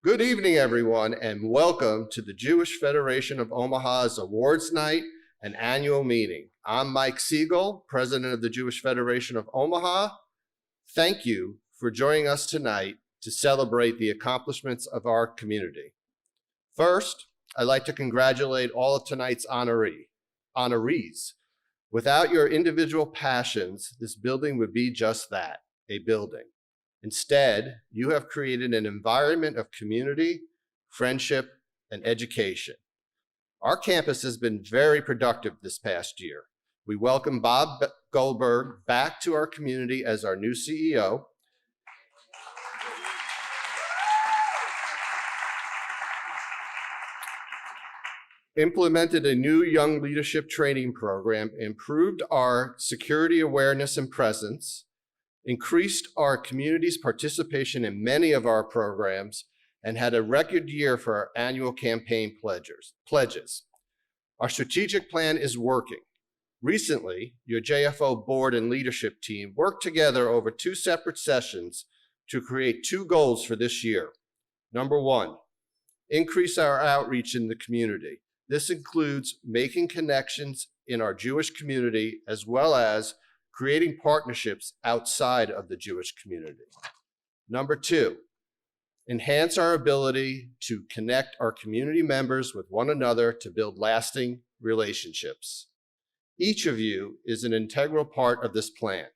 Good evening, everyone, and welcome to the Jewish Federation of Omaha's Awards Night and Annual Meeting. I'm Mike Siegel, President of the Jewish Federation of Omaha. Thank you for joining us tonight to celebrate the accomplishments of our community. First, I'd like to congratulate all of tonight's honorees. Without your individual passions, this building would be just that, a building. Instead, you have created an environment of community, friendship, and education. Our campus has been very productive this past year. We welcome Bob Goldberg back to our community as our new CEO. Implemented a new young leadership training program, improved our security awareness and presence, increased our community's participation in many of our programs, and had a record year for our annual campaign pledges. Our strategic plan is working. Recently, your JFO board and leadership team worked together over 2 separate sessions to create 2 goals for this year. Number 1, increase our outreach in the community. This includes making connections in our Jewish community as well as creating partnerships outside of the Jewish community. Number 2, enhance our ability to connect our community members with one another to build lasting relationships. Each of you is an integral part of this plan.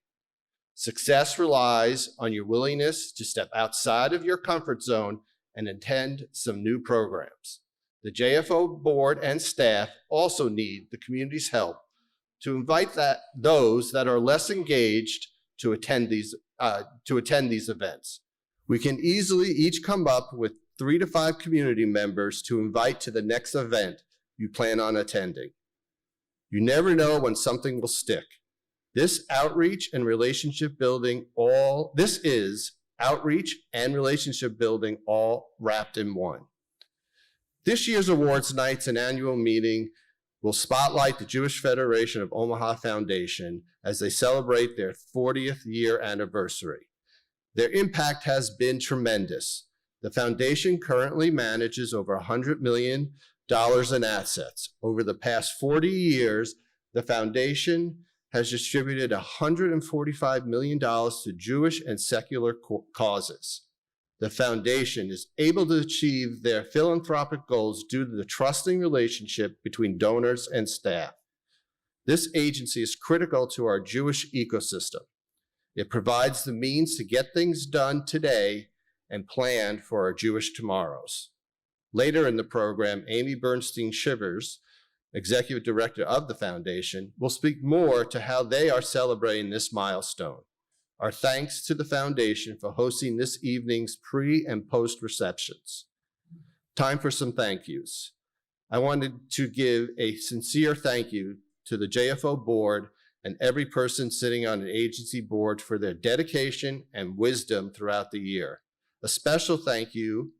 Success relies on your willingness to step outside of your comfort zone and attend some new programs. The JFO board and staff also need the community's help to invite those that are less engaged to attend these events. We can easily each come up with 3 to 5 community members to invite to the next event you plan on attending. You never know when something will stick. This is outreach and relationship building all wrapped in one. This year's awards nights and annual meeting will spotlight the Jewish Federation of Omaha Foundation as they celebrate their 40th year anniversary. Their impact has been tremendous. The foundation currently manages over $100 million in assets. Over the past 40 years, the foundation has distributed $145 million to Jewish and secular causes. The foundation is able to achieve their philanthropic goals due to the trusting relationship between donors and staff. This agency is critical to our Jewish ecosystem. It provides the means to get things done today and plan for our Jewish tomorrows. Later in the program, Amy Bernstein-Shivers, Executive Director of the Foundation, will speak more to how they are celebrating this milestone. Our thanks to the Foundation for hosting this evening's pre- and post-receptions. Time for some thank yous. I wanted to give a sincere thank you to the JFO board and every person sitting on an agency board for their dedication and wisdom throughout the year. A special thank you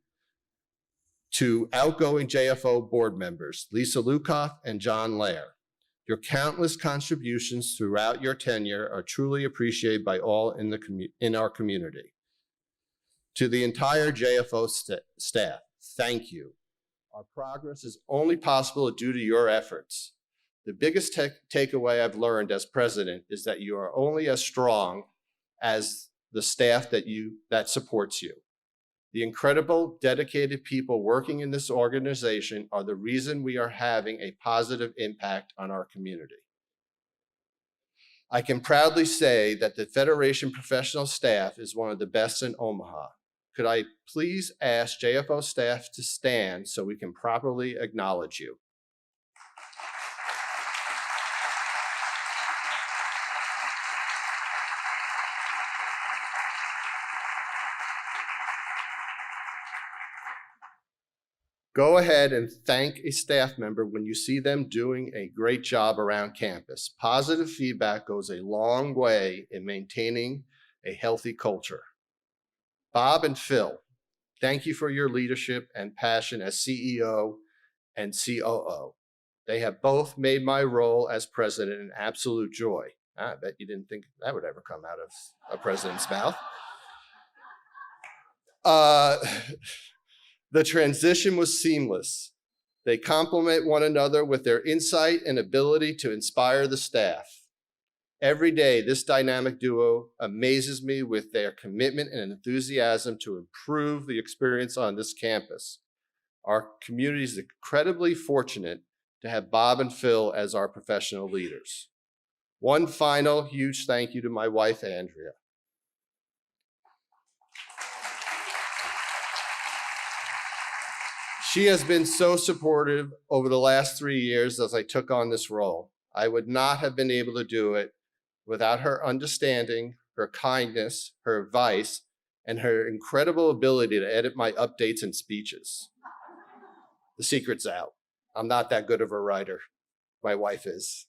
to outgoing JFO board members, Lisa Lukoff and John Lair. Your countless contributions throughout your tenure are truly appreciated by all in our community. To the entire JFO staff, thank you. Our progress is only possible due to your efforts. The biggest takeaway I've learned as president is that you are only as strong as the staff that supports you. The incredible, dedicated people working in this organization are the reason we are having a positive impact on our community. I can proudly say that the Federation professional staff is one of the best in Omaha. Could I please ask JFO staff to stand so we can properly acknowledge you? Go ahead and thank a staff member when you see them doing a great job around campus. Positive feedback goes a long way in maintaining a healthy culture. Bob and Phil, thank you for your leadership and passion as CEO and COO. They have both made my role as president an absolute joy. I bet you didn't think that would ever come out of a president's mouth. The transition was seamless. They complement one another with their insight and ability to inspire the staff. Every day, this dynamic duo amazes me with their commitment and enthusiasm to improve the experience on this campus. Our community is incredibly fortunate to have Bob and Phil as our professional leaders. One final huge thank you to my wife, Andrea. She has been so supportive over the last 3 years as I took on this role. I would not have been able to do it without her understanding, her kindness, her advice, and her incredible ability to edit my updates and speeches. The secret's out. I'm not that good of a writer. My wife is.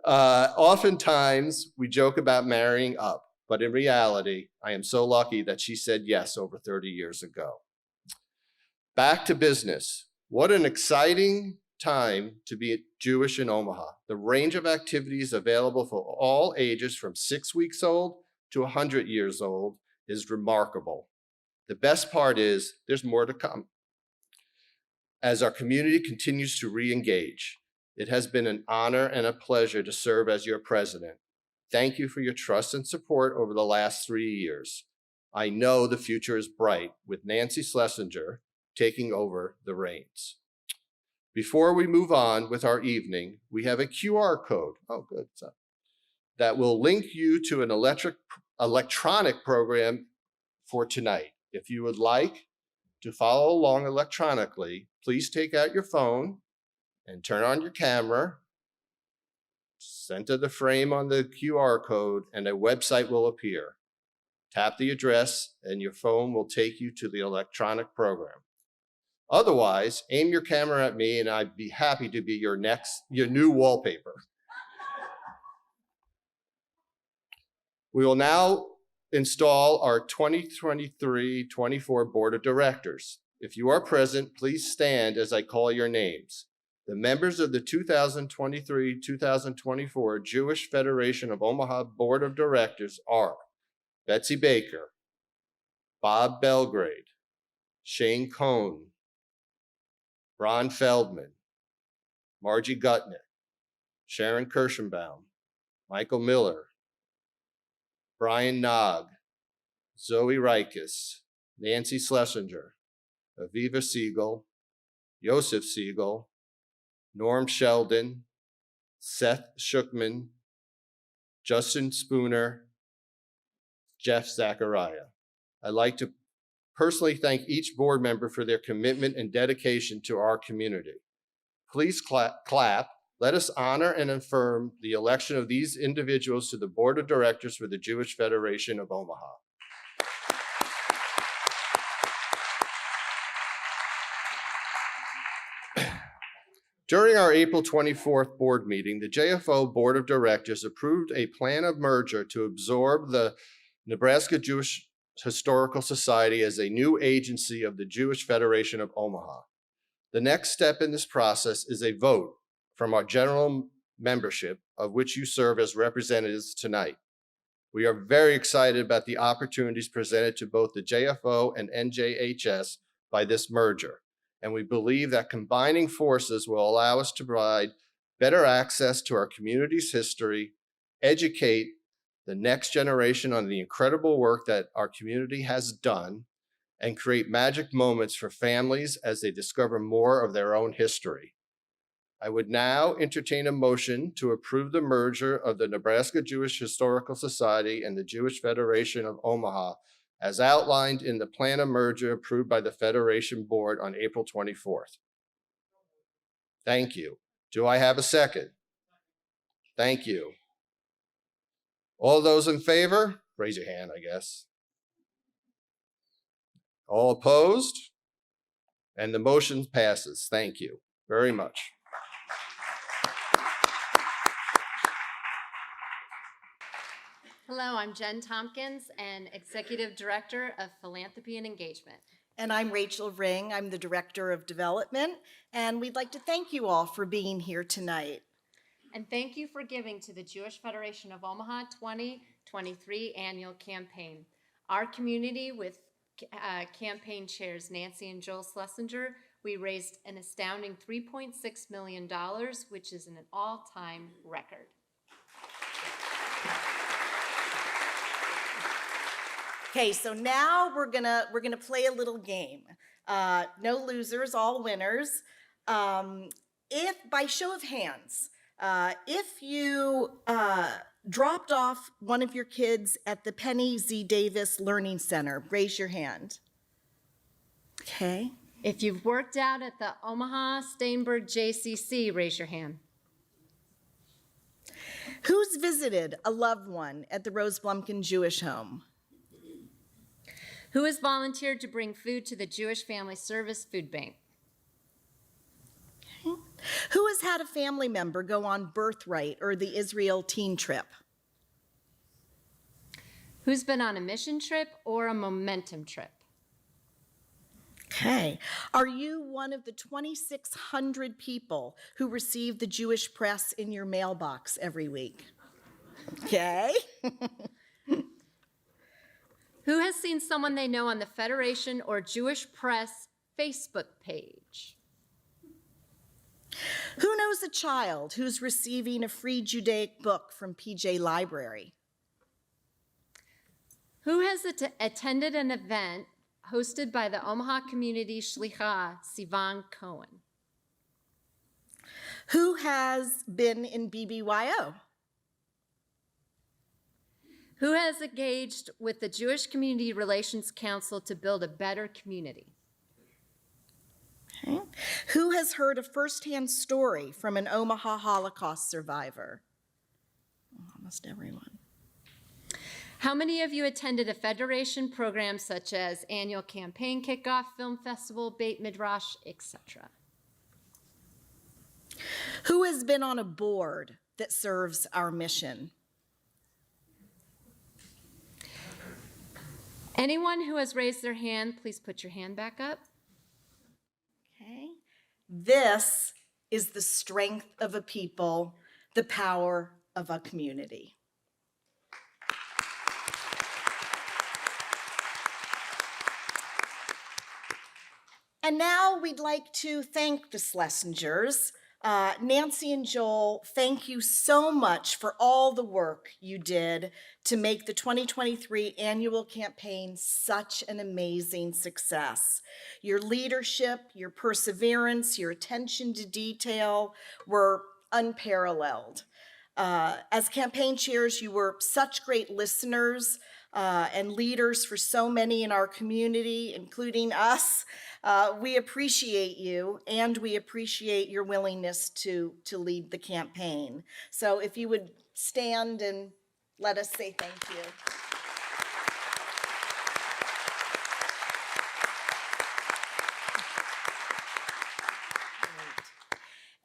Oftentimes, we joke about marrying up, but in reality, I am so lucky that she said yes over 30 years ago. Back to business. What an exciting time to be Jewish in Omaha. The range of activities available for all ages from 6 weeks old to 100 years old is remarkable. The best part is there's more to come. As our community continues to re-engage, it has been an honor and a pleasure to serve as your president. Thank you for your trust and support over the last 3 years. I know the future is bright with Nancy Schlesinger taking over the reins. Before we move on with our evening, we have a QR code. Oh, good. That will link you to an electronic program for tonight. If you would like to follow along electronically, please take out your phone and turn on your camera, center the frame on the QR code, and a website will appear. Tap the address and your phone will take you to the electronic program. Otherwise, aim your camera at me and I'd be happy to be your new wallpaper. We will now install our 2023-24 Board of Directors. If you are present, please stand as I call your names. The members of the 2023-2024 Jewish Federation of Omaha Board of Directors are Betsy Baker, Bob Belgrade, Shane Cohn, Ron Feldman, Margie Gutnick, Sharon Kirschenbaum, Michael Miller, Brian Nogg, Zoe Reiches, Nancy Schlesinger, Aviva Siegel, Joseph Siegel, Norm Sheldon, Seth Schuckman, Justin Spooner, Jeff Zachariah. I'd like to personally thank each board member for their commitment and dedication to our community. Please clap. Let us honor and affirm the election of these individuals to the Board of Directors for the Jewish Federation of Omaha. During our April 24th board meeting, the JFO Board of Directors approved a plan of merger to absorb the Nebraska Jewish Historical Society as a new agency of the Jewish Federation of Omaha. The next step in this process is a vote from our general membership, of which you serve as representatives tonight. We are very excited about the opportunities presented to both the JFO and NJHS by this merger, and we believe that combining forces will allow us to provide better access to our community's history, educate the next generation on the incredible work that our community has done, and create magic moments for families as they discover more of their own history. I would now entertain a motion to approve the merger of the Nebraska Jewish Historical Society and the Jewish Federation of Omaha as outlined in the plan of merger approved by the Federation Board on April 24th. Thank you. Do I have a second? Thank you. All those in favor? Raise your hand, I guess. All opposed? And the motion passes. Thank you very much. Hello, I'm Jen Tompkins and Executive Director of Philanthropy and Engagement. And I'm Rachel Ring. I'm the Director of Development, and we'd like to thank you all for being here tonight. And thank you for giving to the Jewish Federation of Omaha 2023 annual campaign. Our community with campaign chairs Nancy and Joel Schlesinger, we raised an astounding $3.6 million, which is an all-time record. Okay, so now we're gonna play a little game. No losers, all winners. If by show of hands, if you dropped off one of your kids at the Penny Z. Davis Learning Center, raise your hand. Okay. If you've worked out at the Omaha Steinberg JCC, raise your hand. Who's visited a loved one at the Rose Blumkin Jewish Home? Who has volunteered to bring food to the Jewish Family Service Food Bank? Okay. Who has had a family member go on Birthright or the Israel Teen Trip? Who's been on a mission trip or a momentum trip? Okay. Are you one of the 2,600 people who receive the Jewish press in your mailbox every week? Okay. Who has seen someone they know on the Federation or Jewish Press Facebook page? Who knows a child who's receiving a free Judaic book from PJ Library? Who has attended an event hosted by the Omaha Community Shlichah, Sivan Cohen? Who has been in BBYO? Who has engaged with the Jewish Community Relations Council to build a better community? Okay. Who has heard a firsthand story from an Omaha Holocaust survivor? Almost everyone. How many of you attended a Federation program such as annual campaign kickoff, film festival, Beit Midrash, etc.? Who has been on a board that serves our mission? Anyone who has raised their hand, please put your hand back up. Okay. This is the strength of a people, the power of a community. And now we'd like to thank the Schlesingers. Nancy and Joel, thank you so much for all the work you did to make the 2023 annual campaign such an amazing success. Your leadership, your perseverance, your attention to detail were unparalleled. As campaign chairs, you were such great listeners and leaders for so many in our community, including us. We appreciate you, and we appreciate your willingness to lead the campaign. So if you would stand and let us say thank you.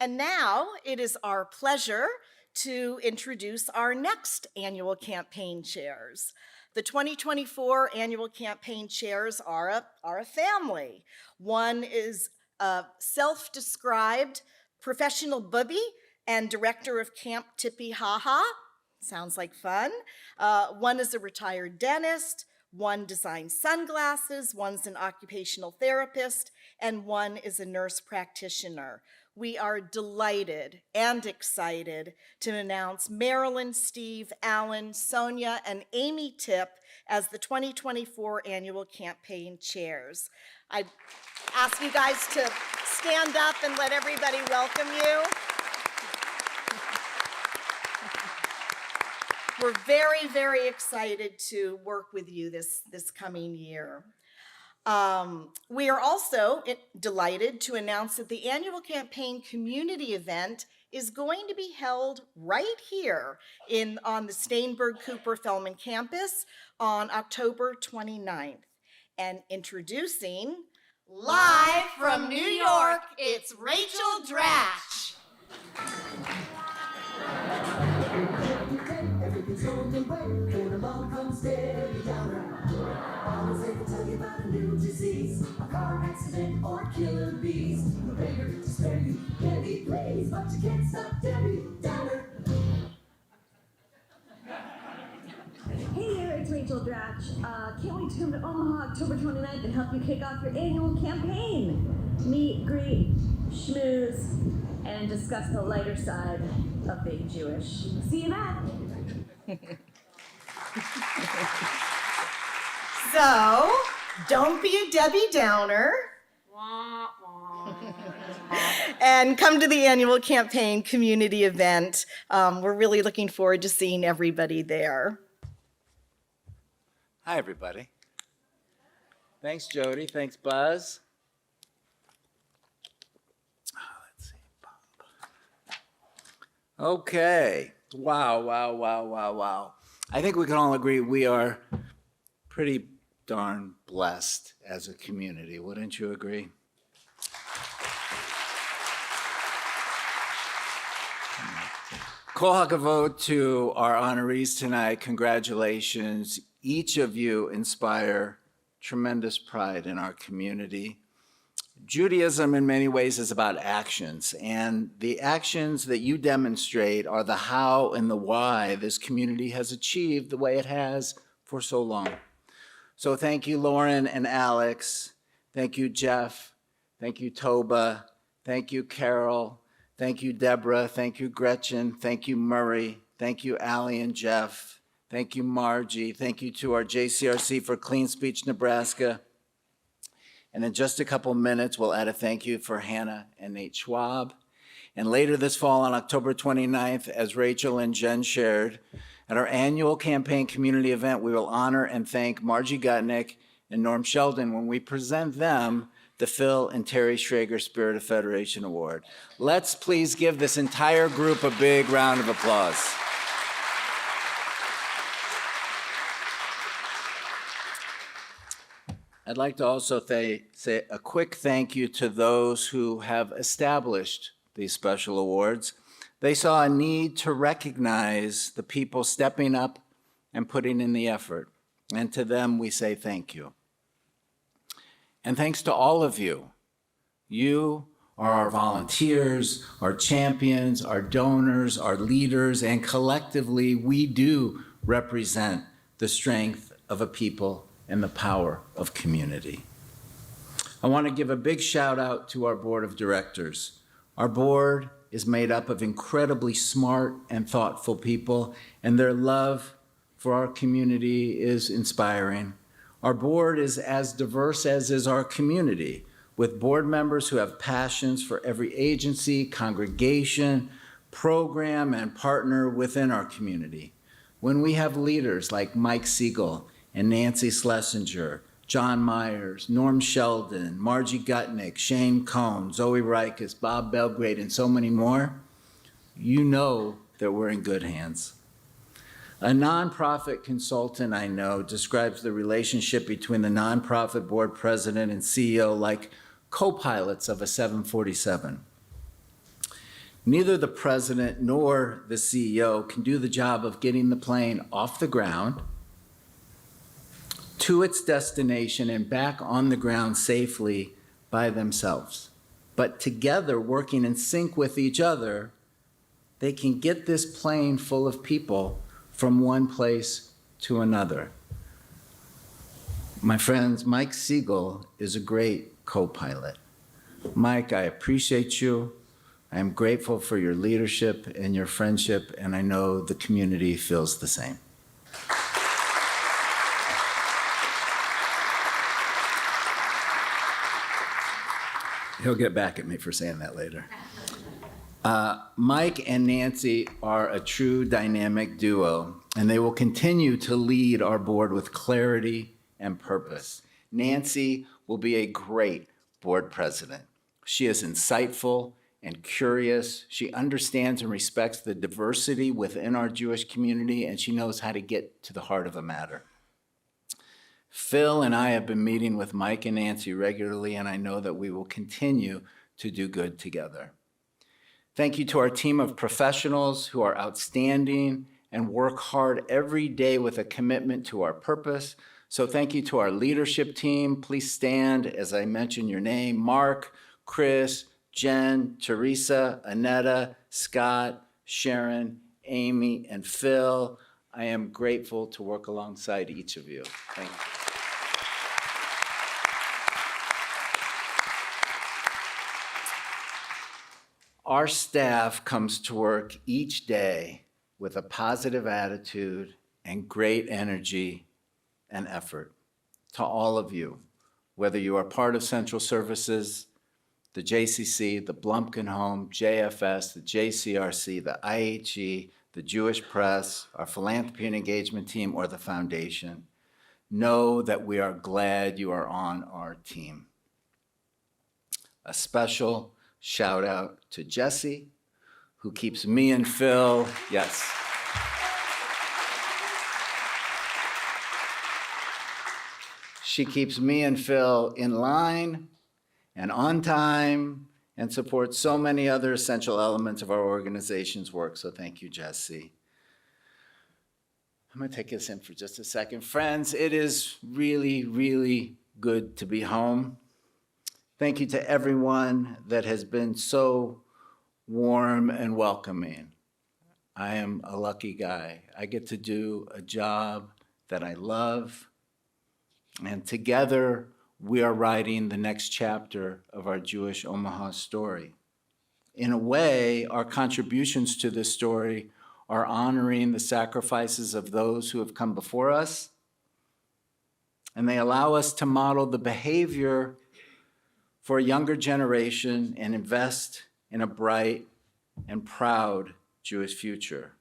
And now it is our pleasure to introduce our next annual campaign chairs. The 2024 annual campaign chairs are a family. One is a self-described professional bubby and director of Camp Tippy Haha. Sounds like fun. One is a retired dentist. One designs sunglasses. One's an occupational therapist. And one is a nurse practitioner. We are delighted and excited to announce Marilyn, Steve, Alan, Sonia, and Amy Tipp as the 2024 annual campaign chairs. I ask you guys to stand up and let everybody welcome you. We're very, very excited to work with you this coming year. We are also delighted to announce that the annual campaign community event is going to be held right here on the Steinberg Cooper Fellman campus on October 29th. And introducing, live from New York, it's Rachel Dratch. A car accident or killer bees. The beggar to spare you, Debbie, please, but you can't stop Debbie Downer. Hey there, it's Rachel Dratch. batch. Can't wait to come to Omaha October 29th and help you kick off your annual campaign. Meet, greet, schmooze, and discuss the lighter side of being Jewish. See you then. So, don't be a Debbie Downer. And come to the annual campaign community event. We're really looking forward to seeing everybody there. Hi, everybody. Thanks, Jody. Thanks, Buzz. Let's see, Bob. Okay. Wow. I think we can all agree we are pretty darn blessed as a community. Wouldn't you agree? Call a vote to our honorees tonight. Congratulations. Each of you inspire tremendous pride in our community. Judaism in many ways is about actions, and the actions that you demonstrate are the how and the why this community has achieved the way it has for so long. So thank you, Lauren and Alex. Thank you, Jeff. Thank you, Toba. Thank you, Carol. Thank you, Deborah. Thank you, Gretchen. Thank you, Murray. Thank you, Allie and Jeff. Thank you, Margie. Thank you to our JCRC for Clean Speech Nebraska. And in just a couple minutes, we'll add a thank you for Hannah and Nate Schwab. And later this fall on October 29th, as Rachel and Jen shared, at our annual campaign community event, we will honor and thank Margie Gutnick and Norm Sheldon when we present them the Phil and Terry Schrager Spirit of Federation Award. Let's please give this entire group a big round of applause. I'd like to also say a quick thank you to those who have established these special awards. They saw a need to recognize the people stepping up and putting in the effort. And to them, we say thank you. And thanks to all of you. You are our volunteers, our champions, our donors, our leaders, and collectively, we do represent the strength of a people and the power of community. I want to give a big shout out to our board of directors. Our board is made up of incredibly smart and thoughtful people, and their love for our community is inspiring. Our board is as diverse as is our community, with board members who have passions for every agency, congregation, program, and partner within our community. When we have leaders like Mike Siegel and Nancy Schlesinger, John Myers, Norm Sheldon, Margie Gutnick, Shane Cohn, Zoe Rikus, Bob Belgrade, and so many more, you know that we're in good hands. A nonprofit consultant I know describes the relationship between the nonprofit board president and CEO like co-pilots of a 747. Neither the president nor the CEO can do the job of getting the plane off the ground to its destination and back on the ground safely by themselves. But together, working in sync with each other, they can get this plane full of people from one place to another. My friends, Mike Siegel is a great co-pilot. Mike, I appreciate you. I am grateful for your leadership and your friendship, and I know the community feels the same. He'll get back at me for saying that later. Mike and Nancy are a true dynamic duo, and they will continue to lead our board with clarity and purpose. Nancy will be a great board president. She is insightful and curious. She understands and respects the diversity within our Jewish community, and she knows how to get to the heart of a matter. Phil and I have been meeting with Mike and Nancy regularly, and I know that we will continue to do good together. Thank you to our team of professionals who are outstanding and work hard every day with a commitment to our purpose. So thank you to our leadership team. Please stand as I mention your name. Mark, Chris, Jen, Teresa, Annetta, Scott, Sharon, Amy, and Phil. I am grateful to work alongside each of you. Thank you. Our staff comes to work each day with a positive attitude and great energy and effort. To all of you, whether you are part of Central Services, the JCC, the Blumpkin Home, JFS, the JCRC, the IHE, the Jewish Press, our philanthropy and engagement team, or the foundation, know that we are glad you are on our team. A special shout out to Jessie, who keeps me and Phil, yes. She keeps me and Phil in line and on time and supports so many other essential elements of our organization's work. So thank you, Jessie. I'm going to take us in for just a second. Friends, it is really, really good to be home. Thank you to everyone that has been so warm and welcoming. I am a lucky guy. I get to do a job that I love, and together we are writing the next chapter of our Jewish Omaha story. In a way, our contributions to this story are honoring the sacrifices of those who have come before us, and they allow us to model the behavior for a younger generation and invest in a bright and proud Jewish future.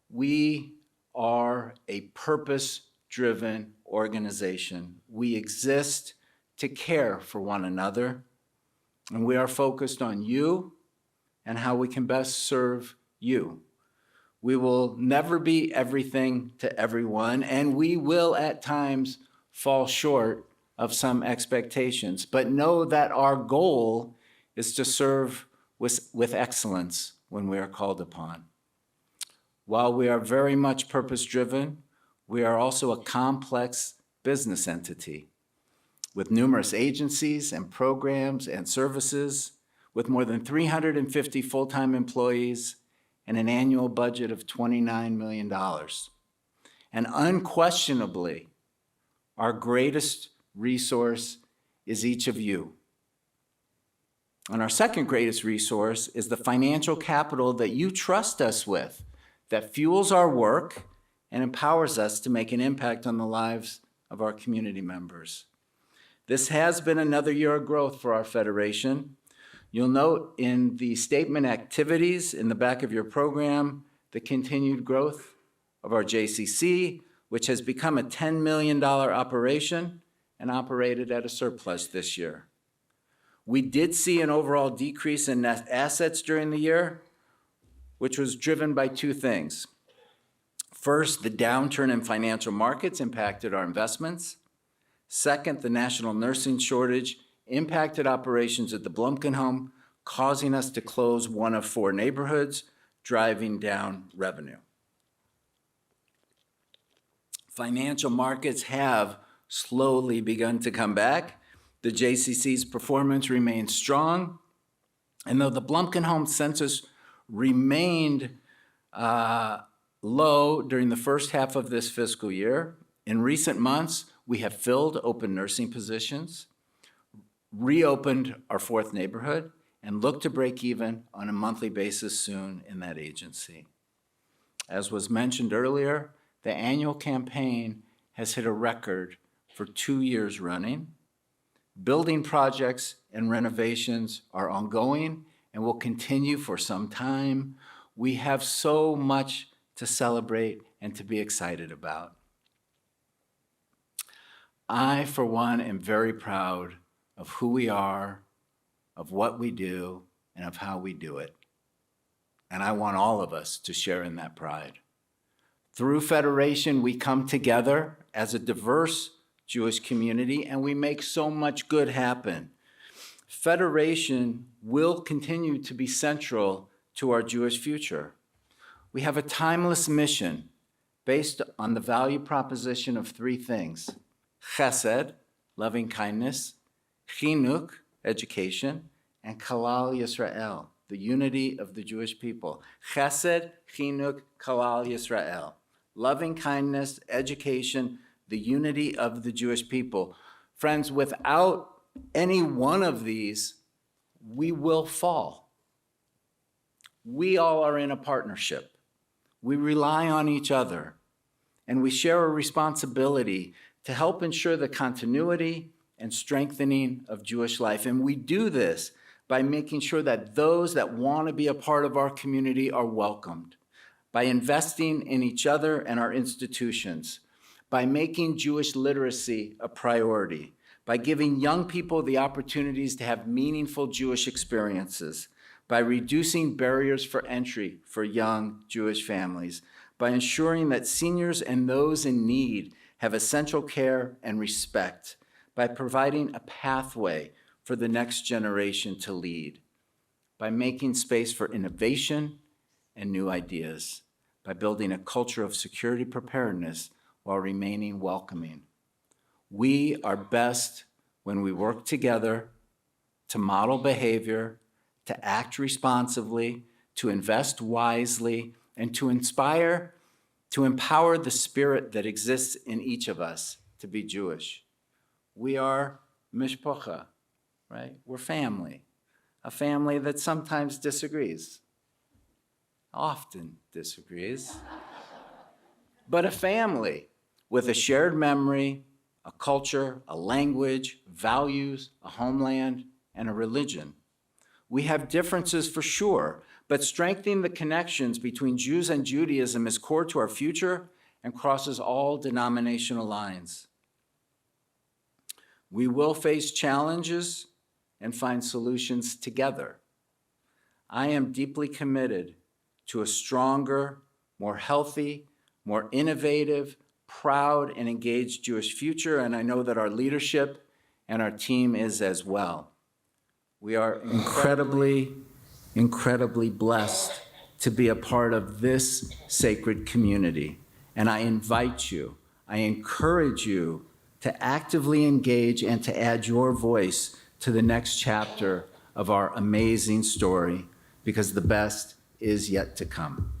We are a purpose-driven organization. We exist to care for one another, and we are focused on you and how we can best serve you. We will never be everything to everyone, and we will at times fall short of some expectations, but know that our goal is to serve with excellence when we are called upon. While we are very much purpose-driven, we are also a complex business entity with numerous agencies and programs and services, with more than 350 full-time employees and an annual budget of $29 million. And unquestionably, our greatest resource is each of you. And our second greatest resource is the financial capital that you trust us with, that fuels our work and empowers us to make an impact on the lives of our community members. This has been another year of growth for our Federation. You'll note in the statement activities in the back of your program the continued growth of our JCC, which has become a $10 million operation and operated at a surplus this year. We did see an overall decrease in net assets during the year, which was driven by two things. First, the downturn in financial markets impacted our investments. Second, the national nursing shortage impacted operations at the Blumpkin Home, causing us to close one of 4 neighborhoods, driving down revenue. Financial markets have slowly begun to come back. The JCC's performance remains strong, and though the Blumpkin Home census remained low during the first half of this fiscal year, in recent months, we have filled open nursing positions, reopened our 4th neighborhood, and look to break even on a monthly basis soon in that agency. As was mentioned earlier, the annual campaign has hit a record for 2 years running. Building projects and renovations are ongoing and will continue for some time. We have so much to celebrate and to be excited about. I, for one, am very proud of who we are, of what we do, and of how we do it. And I want all of us to share in that pride. Through Federation, we come together as a diverse Jewish community, and we make so much good happen. Federation will continue to be central to our Jewish future. We have a timeless mission based on the value proposition of 3 things: chesed, loving kindness, chinuch, education, and kalal Yisrael, the unity of the Jewish people. Chesed, chinuch, kalal Yisrael. loving kindness, education, the unity of the Jewish people. Friends, without any one of these, we will fall. We all are in a partnership. We rely on each other, and we share a responsibility to help ensure the continuity and strengthening of Jewish life. And we do this by making sure that those that want to be a part of our community are welcomed, by investing in each other and our institutions, by making Jewish literacy a priority, by giving young people the opportunities to have meaningful Jewish experiences, by reducing barriers for entry for young Jewish families, by ensuring that seniors and those in need have essential care and respect, by providing a pathway for the next generation to lead, by making space for innovation and new ideas, by building a culture of security preparedness while remaining welcoming. We are best when we work together to model behavior, to act responsibly, to invest wisely, and to inspire, to empower the spirit that exists in each of us to be Jewish. We are mishpacha, right? We're family, a family that sometimes disagrees, often disagrees, but a family with a shared memory, a culture, a language, values, a homeland, and a religion. We have differences for sure, but strengthening the connections between Jews and Judaism is core to our future and crosses all denominational lines. We will face challenges and find solutions together. I am deeply committed to a stronger, more healthy, more innovative, proud, and engaged Jewish future, and I know that our leadership and our team is as well. We are incredibly blessed to be a part of this sacred community. And I invite you, I encourage you to actively engage and to add your voice to the next chapter of our amazing story, because the best is yet to come.